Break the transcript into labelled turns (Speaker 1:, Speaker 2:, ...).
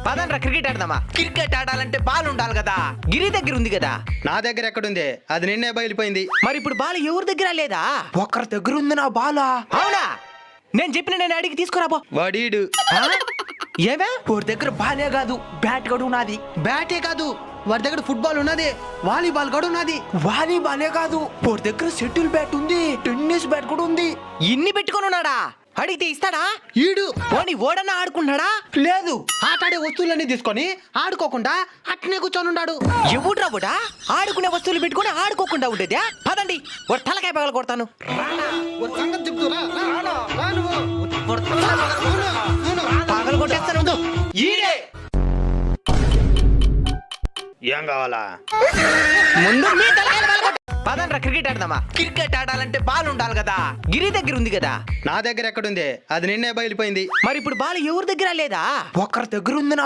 Speaker 1: పదండ్రా cricket ఆడదామా. Cricket ఆడాలంటే ball ఉండాలి కదా. గిరి దగ్గర ఉంది కదా.
Speaker 2: నా దగ్గర ఎక్కడుంది? అది నిన్నే బయలుపోయింది.
Speaker 1: మరి ఇప్పుడు బాల్ ఎవరి దగ్గర లేదా?
Speaker 3: ఒకరి దగ్గర ఉంది నా బాలా.
Speaker 1: అవునా? నేను చెప్పిన నేను అడిగి తీసుకురాబో.
Speaker 2: వాడీడు.
Speaker 1: ఏవే?
Speaker 3: ఒకరి దగ్గర బాలే కాదు, బ్యాట్ కూడా ఉన్నది.
Speaker 2: బ్యాటే కాదు, వాడి దగ్గర ఫుట్బాల్ ఉన్నది, వాలీబాల్ కూడా ఉన్నది.
Speaker 3: వాలీబాలే కాదు, ఒకరి దగ్గర షటిల్ బ్యాట్ ఉంది, టెన్నిస్ బ్యాట్ కూడా ఉంది.
Speaker 1: ఇన్ని పెట్టుకొని ఉన్నాడా? అడిగితే ఇస్తాడా?
Speaker 2: ఈడు
Speaker 1: పోనీ ఓడన్నా ఆడుకుంటున్నాడా?
Speaker 3: లేదు,
Speaker 2: ఆటాడే వస్తువులన్నీ తీసుకొని ఆడుకోకుండా అట్నే కూర్చొని ఉన్నాడు.
Speaker 1: ఎవడ్రా కూడా ఆడుకునే వస్తువులు పెట్టుకొని ఆడుకోకుండా ఉండేదా? పదండి, వాడు తలకాయ పగల కొడతాను. పగల కొట్టేస్తాను ఉండు. ఈడే
Speaker 2: ఏం కావాలా?
Speaker 1: ముందు మీ తలకాయలు పగలగొట్టు. పదండ్రా క్రికెట్ ఆడదామా. క్రికెట్ ఆడాలంటే బాల్ ఉండాలి కదా. గిరి దగ్గర ఉంది కదా.
Speaker 2: నా దగ్గర ఎక్కడుంది? అది నిన్నే బయలుపోయింది.
Speaker 1: మరి ఇప్పుడు బాల్ ఎవరి దగ్గర లేదా?
Speaker 3: ఒకరి దగ్గర ఉంది నా